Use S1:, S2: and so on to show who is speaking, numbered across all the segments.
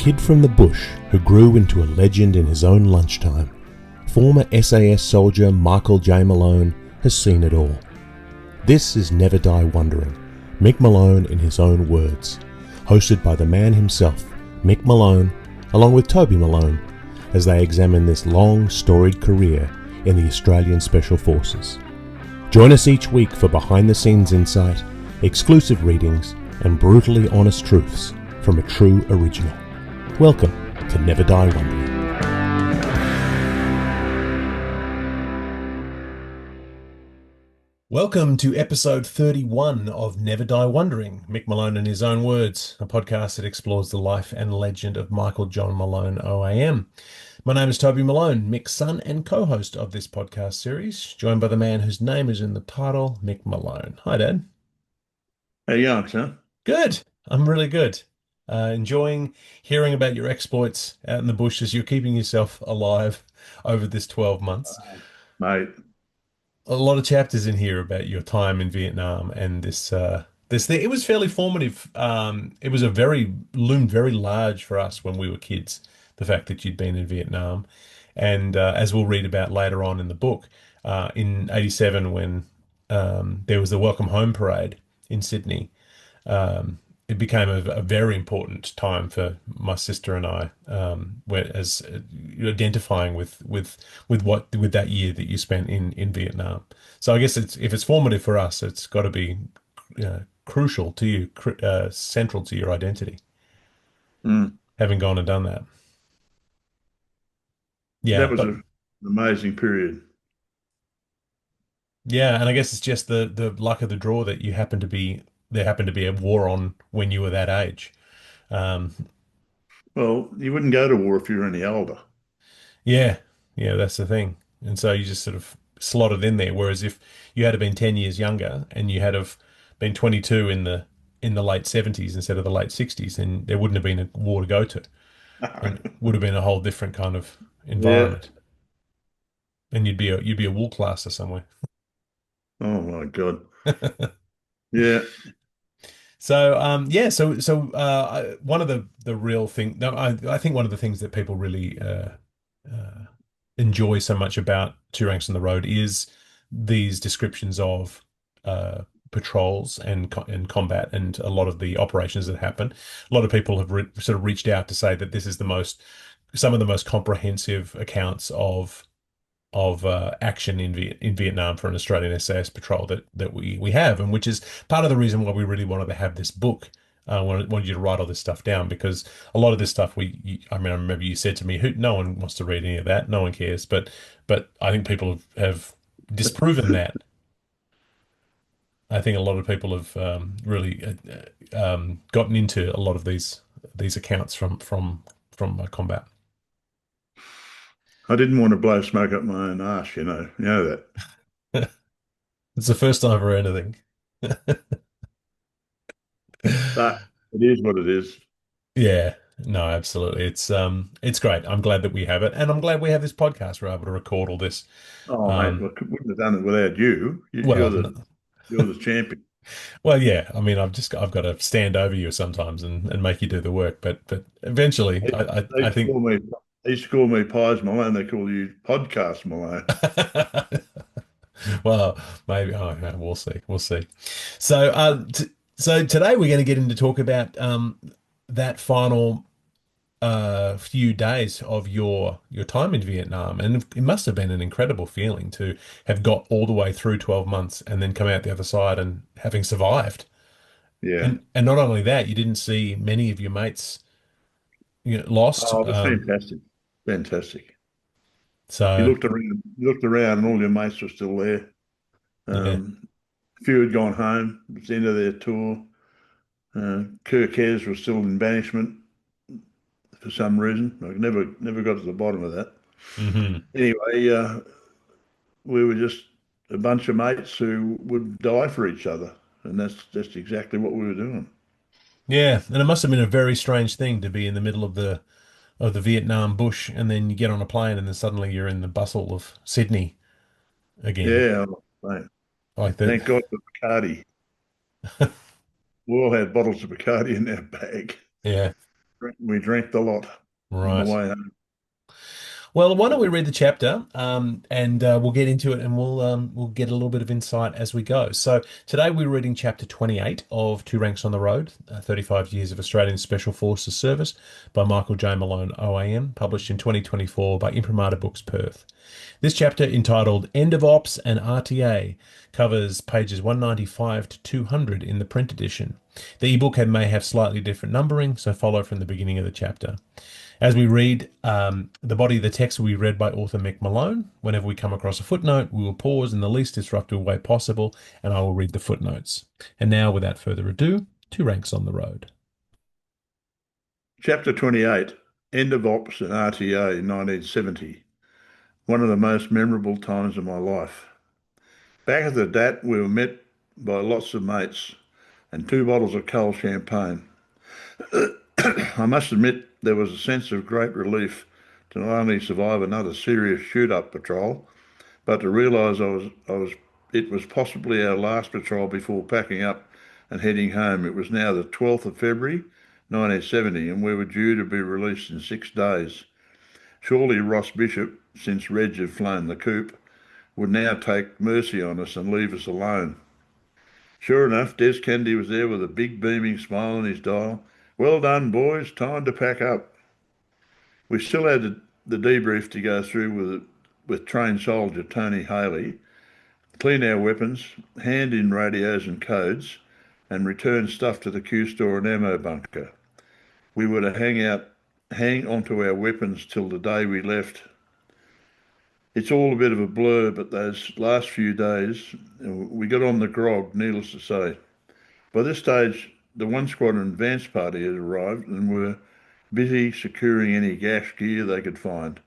S1: kid from the bush who grew into a legend in his own lunchtime, former SAS soldier Michael J. Malone has seen it all. This is Never Die Wondering, Mick Malone in his own words, hosted by the man himself, Mick Malone, along with Toby Malone, as they examine this long, storied career in the Australian Special Forces. Join us each week for behind-the-scenes insight, exclusive readings, and brutally honest truths from a true original. Welcome to Never Die Wondering. Welcome to episode 31 of Never Die Wondering, Mick Malone in his own words, a podcast that explores the life and legend of Michael John Malone, OAM. My name is Toby Malone, Mick's son and co-host of this podcast series, joined by the man whose name is in the title, Mick Malone. Hi, Dad.
S2: How you going, son?
S1: Good. I'm really good. Enjoying hearing about your exploits out in the bush as you're keeping yourself alive over this 12 months.
S2: Mate,
S1: A lot of chapters in here about your time in Vietnam and this thing. It was fairly formative. It was loomed very large for us when we were kids, the fact that you'd been in Vietnam. And as we'll read about later on in the book, in '87 when there was the Welcome Home Parade in Sydney, it became a very important time for my sister and I, as identifying with that year that you spent in Vietnam. So I guess if it's formative for us, it's got to be crucial to you, central to your identity,
S2: mm,
S1: having gone and done that.
S2: that
S1: Yeah,
S2: was
S1: but
S2: an amazing period.
S1: yeah, and I guess it's just the luck of the draw that there happened to be a war on when you were that age. Um,
S2: Well, you wouldn't go to war if you were any older.
S1: Yeah, yeah, that's the thing. And so you just sort of slotted in there. Whereas if you had been 10 years younger and you had have been 22 in the late 70s instead of the late 60s, then there wouldn't have been a war to go to, and it would have been a whole different kind of
S2: Yeah.
S1: environment. And you'd be a wool classer somewhere.
S2: Oh my God. Yeah.
S1: One of the real thing, no, I think one of the things that people really uh, enjoy so much about Two Ranks on the Road is these descriptions of patrols and combat and a lot of the operations that happen. A lot of people have sort of reached out to say that this is some of the most comprehensive accounts of action in Vietnam for an Australian SAS patrol that we have, and which is part of the reason why we really wanted to have this book. Wanted you to write all this stuff down because a lot of this stuff I mean, I remember you said to me, "Who? No one wants to read any of that. No one cares." But I think people have disproven that. I think a lot of people have really gotten into a lot of these accounts from combat.
S2: I didn't want to blow smoke up my own arse, You know that.
S1: It's the first time I've heard anything.
S2: But it is what it is.
S1: Yeah, no, absolutely. It's great. I'm glad that we have it, and I'm glad we have this podcast. We're able to record all this.
S2: Oh, mate,
S1: Um,
S2: I wouldn't have done it without you.
S1: well, n-
S2: You're the champion.
S1: well, yeah. I mean, I've got to stand over you sometimes and make you do the work, but eventually,
S2: They, they
S1: I
S2: used to
S1: think.
S2: call me, they used to call me Pies Malone. They call you Podcast Malone.
S1: Well, maybe. Oh, yeah, we'll see. We'll see. So, so today we're going to get into talk about that final few days of your time in Vietnam, and it must have been an incredible feeling to have got all the way through 12 months and then come out the other side and having survived.
S2: Yeah.
S1: And not only that, you didn't see many of your mates, lost.
S2: Oh, it was fantastic. Fantastic.
S1: So
S2: You looked around, and all your mates were still there.
S1: yeah.
S2: A few had gone home. It was the end of their tour. Kirk Hess was still in banishment for some reason. I never got to the bottom of that.
S1: Hmm.
S2: Anyway, we were just a bunch of mates who would die for each other, and that's just exactly what we were doing.
S1: Yeah, and it must have been a very strange thing to be in the middle of the Vietnam bush, and then you get on a plane, and then suddenly you're in the bustle of Sydney again.
S2: Yeah, mate.
S1: Like that.
S2: Thank God for Bacardi. We all had bottles of Bacardi in our bag.
S1: Yeah.
S2: We drank the lot on the
S1: Right.
S2: way home.
S1: Well, why don't we read the chapter, and we'll get into it, and we'll get a little bit of insight as we go. So today we're reading chapter 28 of Two Ranks on the Road, 35 Years of Australian Special Forces Service by Michael J. Malone, OAM, published in 2024 by Imprimatur Books, Perth. This chapter, entitled End of Ops and RTA, covers pages 195 to 200 in the print edition. The ebook may have slightly different numbering, so follow from the beginning of the chapter. As we read, the body of the text will be read by author Mick Malone. Whenever we come across a footnote, we will pause in the least disruptive way possible, and I will read the footnotes. And now, without further ado, Two Ranks on the Road.
S2: Chapter 28, End of Ops and RTA 1970. One of the most memorable times of my life. Back at the DAT, we were met by lots of mates and two bottles of cold champagne. I must admit there was a sense of great relief to not only survive another serious shoot-up patrol, but to realise it was possibly our last patrol before packing up and heading home. It was now the 12th of February, 1970, and we were due to be released in 6 days. Surely Ross Bishop, since Reg had flown the coop, would now take mercy on us and leave us alone. Sure enough, Des Kennedy was there with a big beaming smile on his dial. Well done, boys. Time to pack up. We still had the debrief to go through with trained soldier Tony Haley, clean our weapons, hand in radios and codes, and return stuff to the Q store and ammo bunker. We were to hang onto our weapons till the day we left. It's all a bit of a blur, but those last few days, we got on the grog, needless to say. By this stage, the one squadron advance party had arrived and were busy securing any gas gear they could find.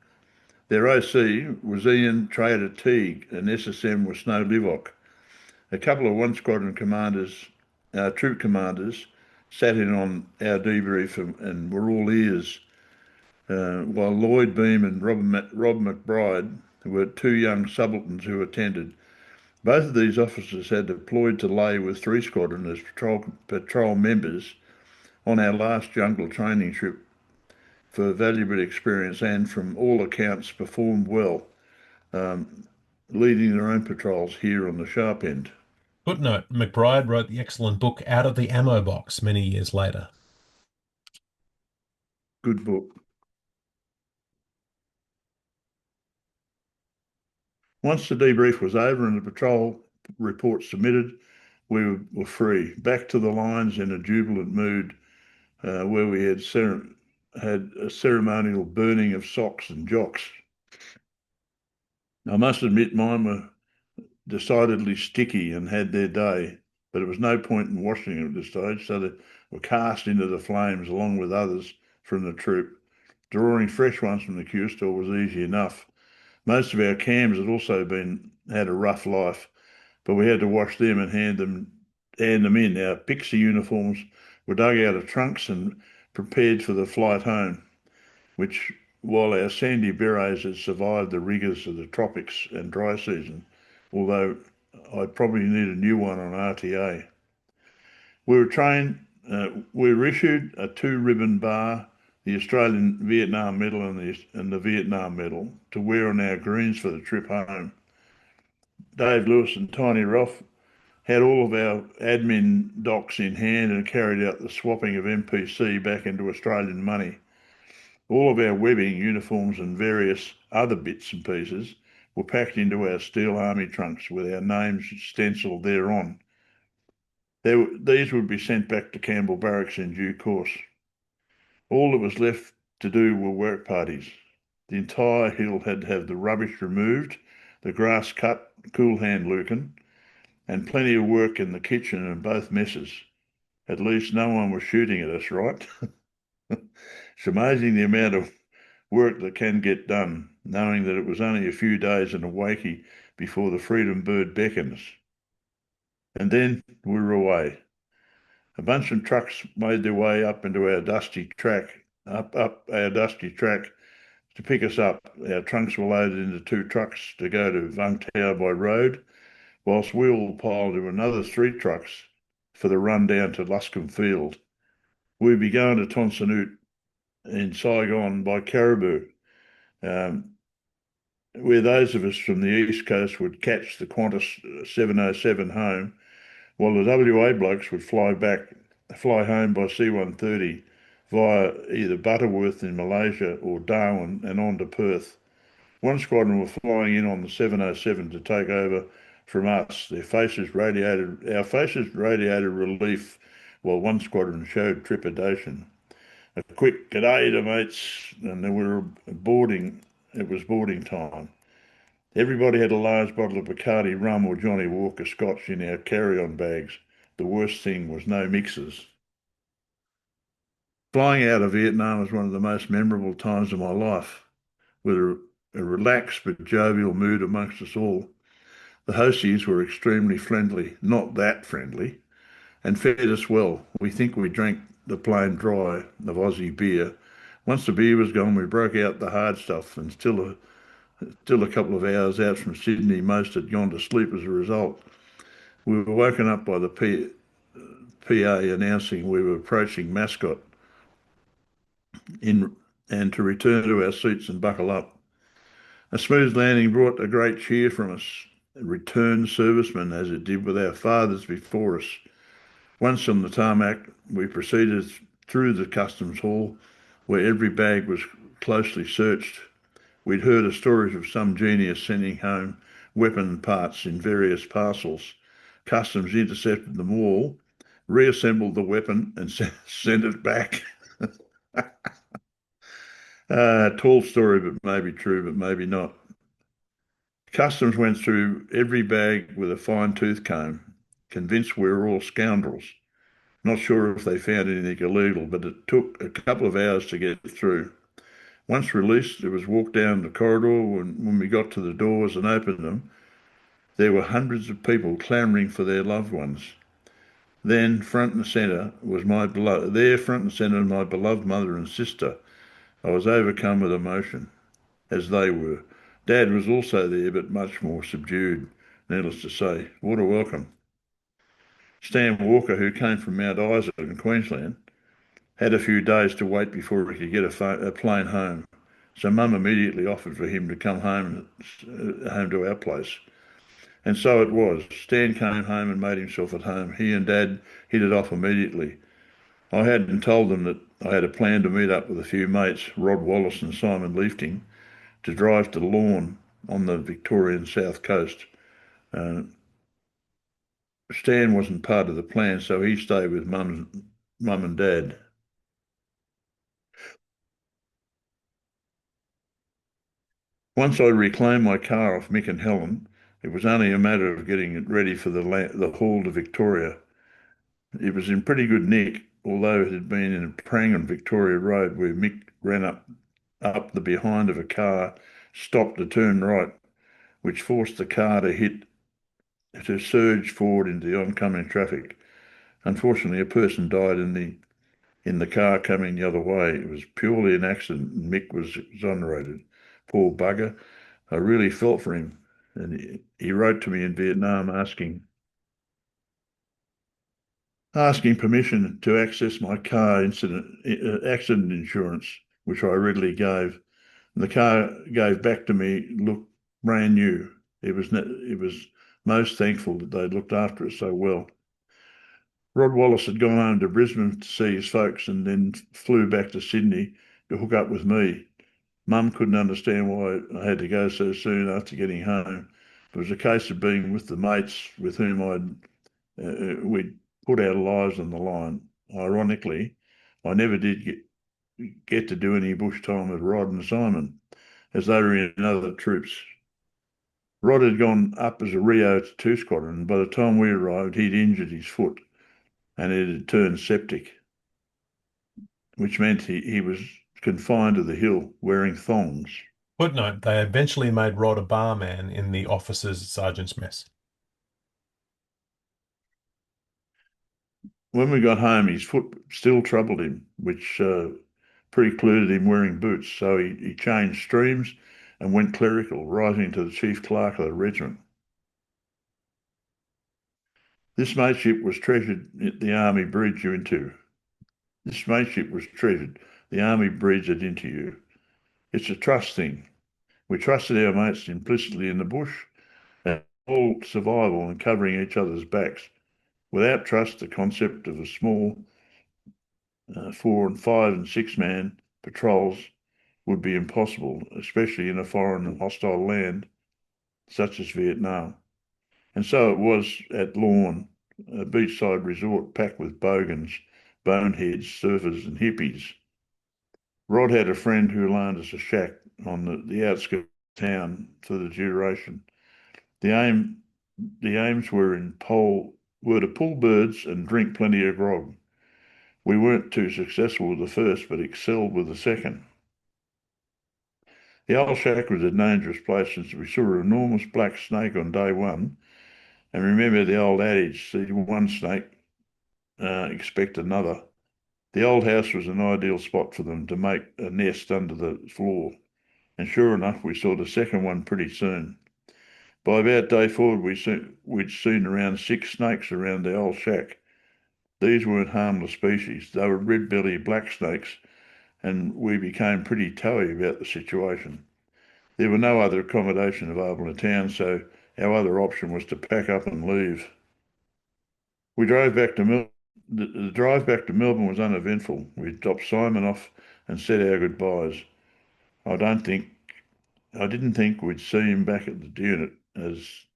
S2: Their OC was Ian Trader Teague, an SSM with Snow Livok. A couple of one squadron commanders, troop commanders, sat in on our debrief and were all ears, while Lloyd Beam and Rob McBride were two young subalterns who attended. Both of these officers had deployed to Ley with 3 Squadron as patrol members on our last jungle training trip for valuable experience and, from all accounts, performed well, leading their own patrols here on the sharp end.
S1: Footnote: McBride wrote the excellent book Out of the Ammo Box many years later.
S2: Good book. Once the debrief was over and the patrol report submitted, we were free, back to the lines in a jubilant mood, where we had a ceremonial burning of socks and jocks. I must admit mine were decidedly sticky and had their day, but it was no point in washing them at this stage, so they were cast into the flames along with others from the troop. Drawing fresh ones from the Q store was easy enough. Most of our cams had a rough life, but we had to wash them and hand them in. Our pixie uniforms were dug out of trunks and prepared for the flight home, which, while our sandy berets had survived the rigours of the tropics and dry season, although I'd probably need a new one on RTA. We were trained, we were issued a 2-ribbon bar, the Australian Vietnam Medal and the Vietnam Medal, to wear on our greens for the trip home. Dave Lewis and Tiny Roth had all of our admin docs in hand and carried out the swapping of MPC back into Australian money. All of our webbing, uniforms, and various other bits and pieces were packed into our steel army trunks with our names stenciled thereon. These would be sent back to Campbell Barracks in due course. All that was left to do were work parties. The entire hill had to have the rubbish removed, the grass cut, cool hand looking, and plenty of work in the kitchen and both messes. At least no one was shooting at us, right? It's amazing the amount of work that can get done, knowing that it was only a few days in a wakey before the freedom bird beckons. And then we were away. A bunch of trucks made their way up our dusty track to pick us up. Our trunks were loaded into 2 trucks to go to Vung Tau by road, whilst we all piled into another 3 trucks for the run down to Luscombe Field. We'd be going to Tonsanut in Saigon by Caribou, um, where those of us from the East Coast would catch the Qantas 707 home, while the WA blokes would fly home by C-130 via either Butterworth in Malaysia or Darwin and on to Perth. One squadron were flying in on the 707 to take over from us. Our faces radiated relief, while one squadron showed trepidation. A quick "g'day" to mates, and then we were boarding. It was boarding time. Everybody had a large bottle of Bacardi rum or Johnny Walker Scotch in our carry-on bags. The worst thing was no mixers. Flying out of Vietnam was one of the most memorable times of my life, with a relaxed but jovial mood amongst us all. The hosties were extremely friendly, not that friendly, and fed us well. We think we drank the plain dry of Aussie beer. Once the beer was gone, we broke out the hard stuff, and still a couple of hours out from Sydney, most had gone to sleep as a result. We were woken up by the PA announcing we were approaching Mascot in and to return to our seats and buckle up. A smooth landing brought a great cheer from us, returned servicemen, as it did with our fathers before us. Once on the tarmac, we proceeded through the customs hall, where every bag was closely searched. We'd heard of stories of some genius sending home weapon parts in various parcels. Customs intercepted them all, reassembled the weapon, and sent it back. Tall story, but maybe true, but maybe not. Customs went through every bag with a fine tooth comb, convinced we were all scoundrels. Not sure if they found anything illegal, but it took a couple of hours to get through. Once released, it was walk down the corridor. When we got to the doors and opened them, there were hundreds of people clamouring for their loved ones. Then, front and centre was my beloved. There, front and centre, my beloved mother and sister. I was overcome with emotion, as they were. Dad was also there, but much more subdued. Needless to say, what a welcome. Stan Walker, who came from Mount Isa in Queensland, had a few days to wait before he could get a plane home. So Mum immediately offered for him to come home to our place. And so it was. Stan came home and made himself at home. He and Dad hit it off immediately. I hadn't told them that I had a plan to meet up with a few mates, Rod Wallace and Simon Leafting, to drive to Lorne on the Victorian south coast. Uh, Stan wasn't part of the plan, so he stayed with Mum and Dad. Once I reclaimed my car off Mick and Helen, it was only a matter of getting it ready for the haul to Victoria. It was in pretty good nick, although it had been in a prang on Victoria Road where Mick ran up the behind of a car, stopped to turn right, which forced the car to surge forward into the oncoming traffic. Unfortunately, a person died in the car coming the other way. It was purely an accident, and Mick was exonerated. Poor bugger. I really felt for him. And he wrote to me in Vietnam asking permission to access my car accident insurance, which I readily gave. The car gave back to me looked brand new. It was most thankful that they'd looked after it so well. Rod Wallace had gone home to Brisbane to see his folks and then flew back to Sydney to hook up with me. Mum couldn't understand why I had to go so soon after getting home. It was a case of being with the mates with whom we'd put our lives on the line. Ironically, I never did get to do any bush time with Rod and Simon, as they were in other troops. Rod had gone up as a Rio 2 squadron, and by the time we arrived, he'd injured his foot and it had turned septic, which meant he was confined to the hill wearing thongs.
S1: Footnote, they eventually made Rod a barman in the officers' sergeant's mess.
S2: When we got home, his foot still troubled him, which precluded him wearing boots. So he changed streams and went clerical, rising to the chief clerk of the regiment. This mateship was treasured at the Army Bridge you into. This mateship was treasured. The army breeds it into you. It's a trust thing. We trusted our mates implicitly in the bush, and all survival and covering each other's backs. Without trust, the concept of a small 4 and 5 and 6 man patrols would be impossible, especially in a foreign and hostile land such as Vietnam. And so it was at Lorne, a beachside resort packed with bogans, boneheads, surfers, and hippies. Rod had a friend who loaned us a shack on the outskirts of town for the duration. The aim, the aims were to pull birds and drink plenty of grog. We weren't too successful with the first, but excelled with the second. The old shack was a dangerous place since we saw an enormous black snake on day one. And remember the old adage, see one snake, expect another. The old house was an ideal spot for them to make a nest under the floor. And sure enough, we saw the second one pretty soon. By about day four, we'd seen around 6 snakes around the old shack. These weren't harmless species. They were red-bellied black snakes, and we became pretty toey about the situation. There were no other accommodation available in town, so our other option was to pack up and leave. We drove back to Melbourne. The drive back to Melbourne was uneventful. We dropped Simon off and said our goodbyes. I don't think I didn't think we'd see him back at the unit as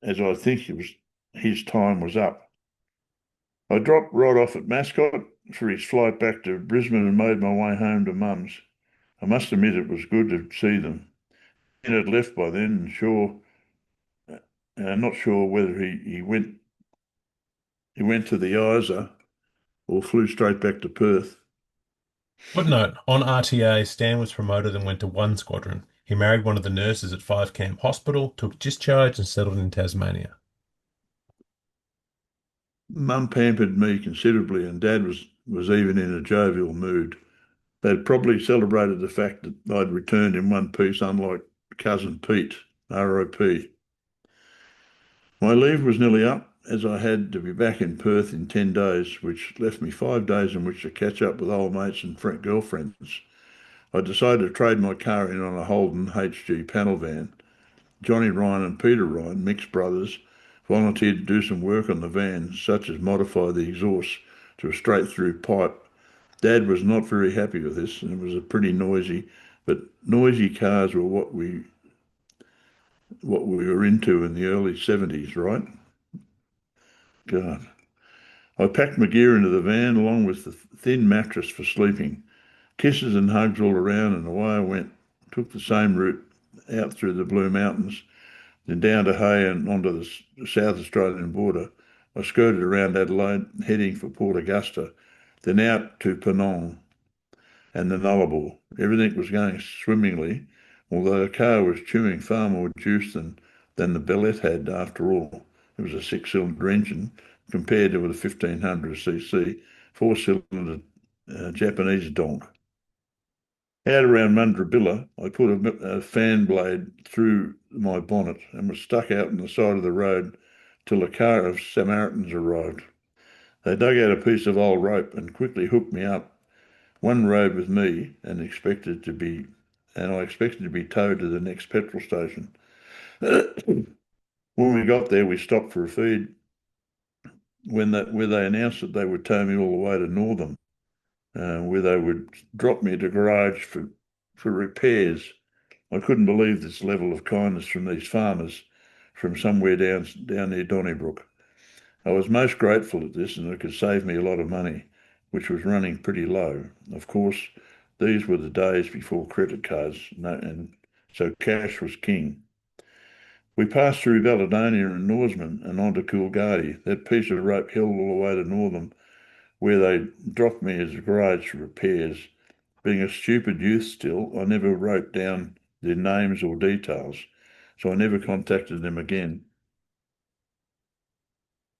S2: I think his time was up. I dropped Rod off at Mascot for his flight back to Brisbane and made my way home to Mum's. I must admit it was good to see them. He had left by then, and not sure whether he went to the Isa or flew straight back to Perth.
S1: Footnote, on RTA, Stan was promoted and went to 1 squadron. He married one of the nurses at 5 Camp Hospital, took discharge and settled in Tasmania.
S2: Mum pampered me considerably, and Dad was even in a jovial mood. They'd probably celebrated the fact that I'd returned in one piece, unlike cousin Pete, RIP. My leave was nearly up, as I had to be back in Perth in 10 days, which left me 5 days in which to catch up with old mates and girlfriends. I decided to trade my car in on a Holden HG panel van. Johnny Ryan and Peter Ryan, Mick's brothers, volunteered to do some work on the van, such as modify the exhaust to a straight-through pipe. Dad was not very happy with this, and it was a pretty noisy, but noisy cars were what we were into in the early 70s, right? God. I packed my gear into the van along with the thin mattress for sleeping. Kisses and hugs all around, and away I went. Took the same route out through the Blue Mountains, then down to Hay and onto the South Australian border. I skirted around Adelaide, heading for Port Augusta, then out to Penang and the Nullarbor. Everything was going swimmingly, although the car was chewing far more juice than the Bellet had after all. It was a six-cylinder engine compared to a 1500cc four-cylinder Japanese donk. Out around Mundrabilla, I put a fan blade through my bonnet and was stuck out on the side of the road till a car of Samaritans arrived. They dug out a piece of old rope and quickly hooked me up. One rode with me and I expected to be towed to the next petrol station. When we got there, we stopped for a feed where they announced that they would tow me all the way to Northam, where they would drop me at a garage for repairs. I couldn't believe this level of kindness from these farmers from somewhere down near Donnybrook. I was most grateful at this, and it could save me a lot of money, which was running pretty low. Of course, these were the days before credit cards, and so cash was king. We passed through Valedonia and Norseman and on to Coolgardie. That piece of rope held all the way to Northam, where they dropped me as a garage for repairs. Being a stupid youth still, I never wrote down their names or details, so I never contacted them again.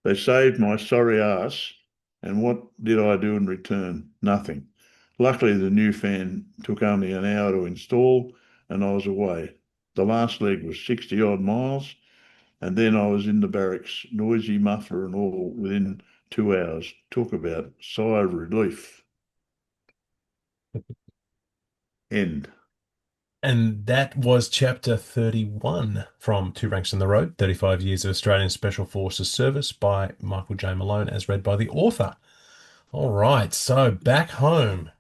S2: They saved my sorry ass, and what did I do in return? Nothing. Luckily, the new fan took only an hour to install, and I was away. The last leg was 60 odd miles, and then I was in the barracks, noisy muffler and all, within 2 hours. Talk about sigh of relief. End.
S1: And that was chapter 31 from Two Ranks in the Road, 35 Years of Australian Special Forces Service by Michael J. Malone, as read by the author. All right, so back home.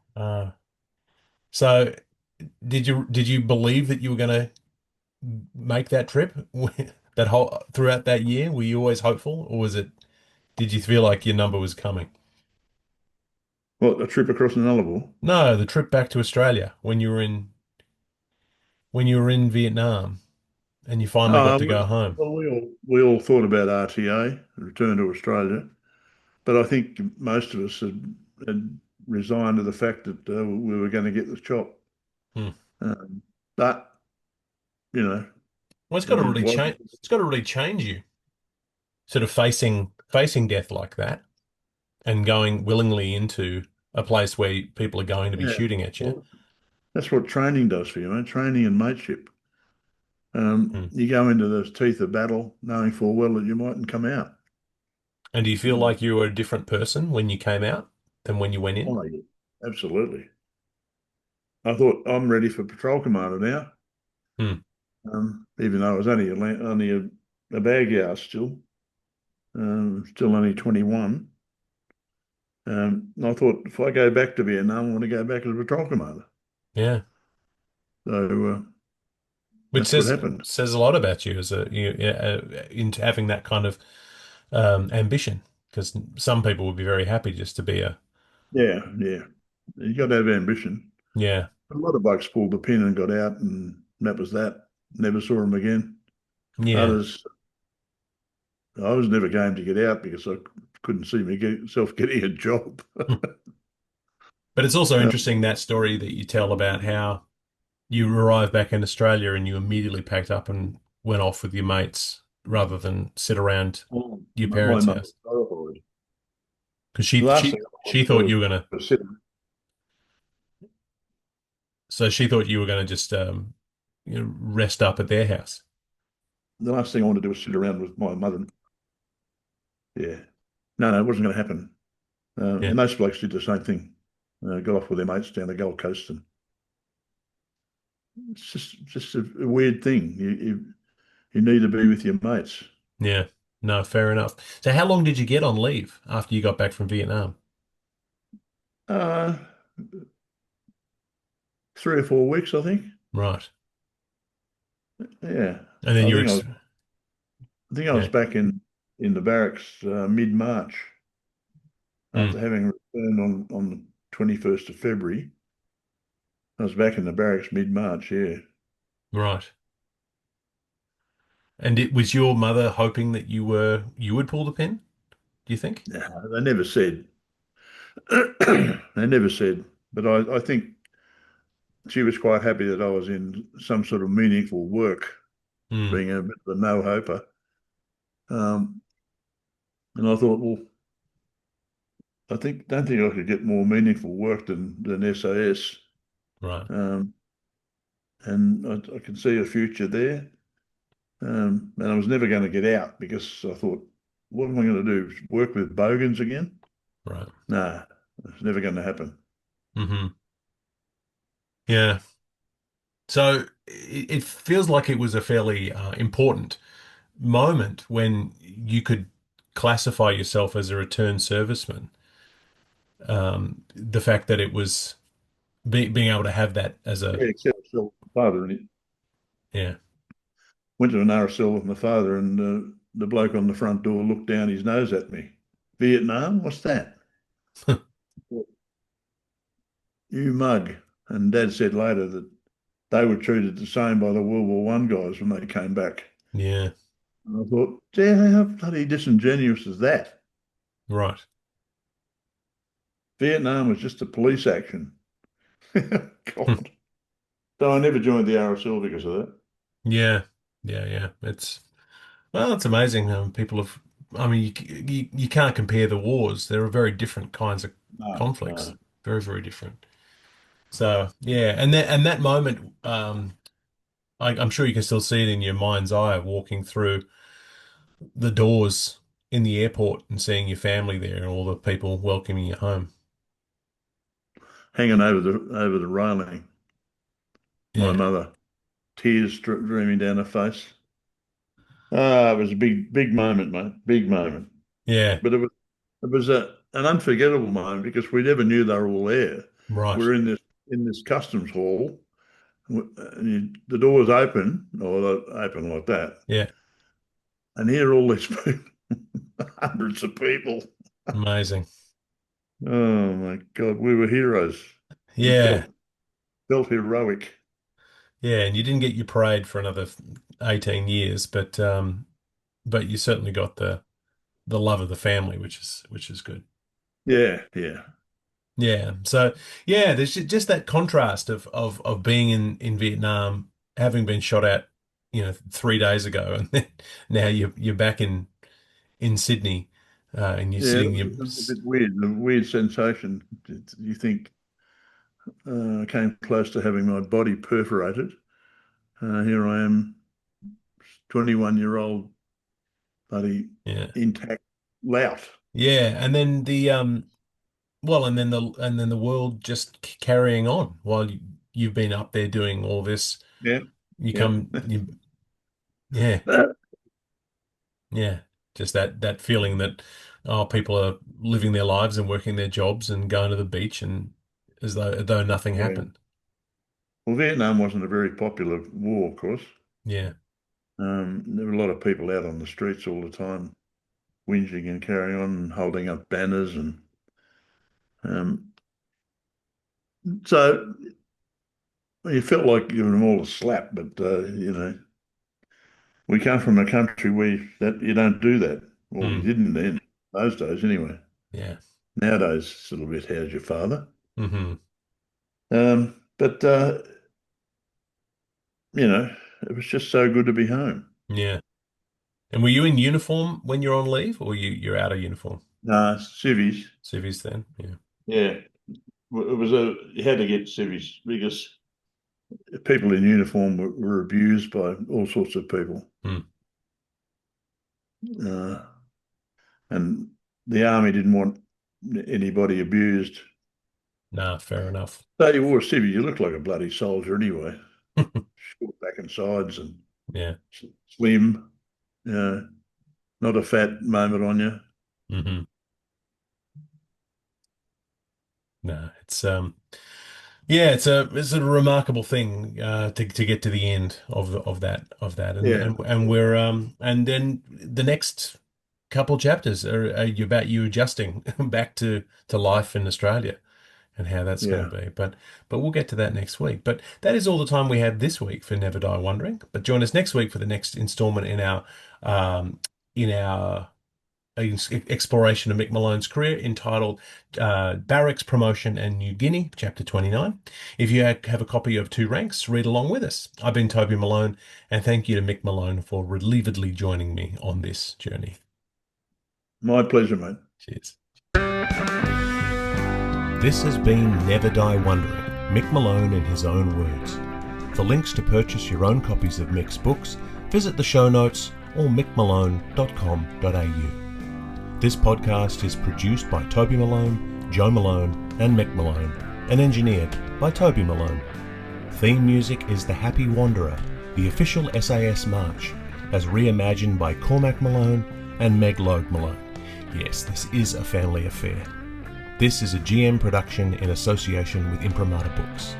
S1: So did you believe that you were going to make that trip that whole throughout that year? Were you always hopeful, or did you feel like your number was coming?
S2: What, a trip across the Nullarbor?
S1: No, the trip back to Australia when you were in Vietnam and you finally got
S2: Uh,
S1: to
S2: we-
S1: go home.
S2: well, we all thought about RTA, return to Australia, but I think most of us had resigned to the fact that we were going to get the chop.
S1: Hmm.
S2: Um, but you know,
S1: Well, it's got to
S2: it
S1: really
S2: was.
S1: change. It's got to really change you, sort of facing death like that and going willingly into a place where people are going to be
S2: Yeah.
S1: shooting at you.
S2: Well, that's what training does for you, mate. Training and mateship.
S1: Hmm.
S2: You go into the teeth of battle knowing full well that you mightn't come out.
S1: And do you feel
S2: Um,
S1: like you were a different person when you came out than when you went in?
S2: oh, yeah, absolutely. I thought I'm ready for patrol commander now.
S1: Hmm.
S2: Even though I was only a bag house still, still only 21. And I thought if I go back to Vietnam, I want to go back as a patrol commander.
S1: Yeah.
S2: So
S1: Which
S2: that's what
S1: says
S2: happened.
S1: says a lot about you as into having that kind of ambition, because some people would be very happy just to be a
S2: Yeah, yeah. You got to have ambition.
S1: yeah,
S2: A lot of blokes pulled the pin and got out, and that was that. Never saw them again.
S1: yeah.
S2: Others, I was never game to get out because I couldn't see myself getting a job.
S1: But it's also
S2: Uh,
S1: interesting that story that you tell about how you arrived back in Australia and you immediately packed up and went off with your mates rather than sit around your
S2: my
S1: parents'
S2: mum was
S1: house
S2: horrified.
S1: because she
S2: The last
S1: she
S2: thing I
S1: she
S2: wanted to do
S1: thought you were gonna
S2: was sit.
S1: so she thought you were gonna just rest up at their house.
S2: The last thing I wanted to do was sit around with my mother. Yeah, no, it wasn't going to happen.
S1: Yeah,
S2: And those blokes did the same thing. Got off with their mates down the Gold Coast, and it's just a weird thing. You need to be with your mates.
S1: yeah. No, fair enough. So how long did you get on leave after you got back from Vietnam?
S2: Uh, 3 or 4 weeks, I think.
S1: Right.
S2: Yeah,
S1: And then
S2: I
S1: you're
S2: think I
S1: ex
S2: was. I think I was
S1: yeah.
S2: back in the barracks mid-March
S1: Mm,
S2: after having returned on the 21st of February. I was back in the barracks mid-March. Yeah.
S1: right. And it was your mother hoping that you would pull the pin, do you think?
S2: No, they never said. They never said. But I think she was quite happy that I was in some sort of meaningful work,
S1: Mm,
S2: being a bit of a no-hoper. Um, and I thought, well, don't think I could get more meaningful work than SAS.
S1: right,
S2: Um, and I can see a future there. And I was never going to get out because I thought, what am I going to do? Work with bogans again?
S1: right.
S2: Nah, it's never going to happen.
S1: Hmm. Yeah. So it feels like it was a fairly important moment when you could classify yourself as a returned serviceman. The fact that it was being able to have that as a
S2: Yeah, except I still my father, and he
S1: yeah.
S2: went to an RSL with my father, and the bloke on the front door looked down his nose at me. Vietnam? What's that? You mug. And Dad said later that they were treated the same by the World War One guys when they came back.
S1: Yeah,
S2: And I thought, yeah, how bloody disingenuous is that?
S1: right.
S2: Vietnam was just a police action. God. So I never joined the RSL because of that.
S1: Yeah, yeah, yeah. It's amazing. People have. I mean, you can't compare the wars. There are very different kinds of
S2: No,
S1: conflicts.
S2: no.
S1: Very, very different. So yeah, and that moment, I'm sure you can still see it in your mind's eye, walking through the doors in the airport and seeing your family there and all the people welcoming you home.
S2: hanging over the railing. My
S1: Yeah.
S2: mother, tears streaming down her face. Ah, it was a big moment, mate. Big moment.
S1: Yeah.
S2: But it was an unforgettable moment because we never knew they were all there.
S1: Right.
S2: We're in this customs hall, and the doors open or they open like that,
S1: Yeah.
S2: and here are all these people, hundreds of people.
S1: Amazing.
S2: Oh my God, we were heroes. We
S1: Yeah.
S2: felt heroic.
S1: Yeah. And you didn't get your parade for another 18 years, but you certainly got the love of the family, which is good.
S2: Yeah, yeah,
S1: Yeah. So yeah, there's just that contrast of being in Vietnam, having been shot at, 3 days ago, and then now you're back in Sydney, and you're
S2: yeah. It
S1: sitting.
S2: was, it was a bit weird, a weird sensation. You think I came close to having my body perforated. Here I am, 21-year-old, bloody
S1: Yeah.
S2: intact lout.
S1: Yeah, and then the world just carrying on while you've been up there doing all this.
S2: Yeah,
S1: You
S2: yeah.
S1: come, yeah, yeah, just that feeling that, oh, people are living their lives and working their jobs and going to the beach, and as though nothing
S2: Yeah.
S1: happened.
S2: Well, Vietnam wasn't a very popular war, of course.
S1: Yeah,
S2: There were a lot of people out on the streets all the time, whinging and carrying on and holding up banners. And um, so you felt like giving them all a slap, but, we come from a country where that you don't do that. Well, we
S1: mm,
S2: didn't then, those days anyway.
S1: yeah,
S2: Nowadays, it's a little bit, how's your father?
S1: hmm,
S2: But, it was just so good to be home.
S1: yeah. And were you in uniform when you're on leave, or you're out of uniform?
S2: Civvies,
S1: Civies then, yeah.
S2: yeah. You had to get civvies because people in uniform were abused by all sorts of people.
S1: Mm.
S2: Uh, and the army didn't want anybody abused.
S1: Nah, fair enough.
S2: So you wore a civvy, you looked like a bloody soldier anyway. Short back and sides and
S1: Yeah.
S2: slim, uh, not a fat moment on you.
S1: Hmm. No, yeah, it's a remarkable thing to get to the end of that, and
S2: Yeah,
S1: and we're and then the next couple chapters are about you adjusting back to life in Australia and how that's going
S2: yeah.
S1: to be. But we'll get to that next week. But that is all the time we have this week for Never Die Wondering. But join us next week for the next installment in our exploration of Mick Malone's career entitled Barracks, Promotion and New Guinea, Chapter 29. If you have a copy of Two Ranks, read along with us. I've been Toby Malone, and thank you to Mick Malone for relievedly joining me on this journey.
S2: My pleasure, mate.
S1: Cheers. This has been Never Die Wondering, Mick Malone in his own words. For links to purchase your own copies of Mick's books, visit the show notes or mickmalone.com.au. This podcast is produced by Toby Malone, Joe Malone, and Mick Malone, and engineered by Toby Malone. Theme music is The Happy Wanderer, the official SAS march, as reimagined by Cormac Malone and Meg Logue Malone. Yes, this is a family affair. This is a GM production in association with Imprimatur Books.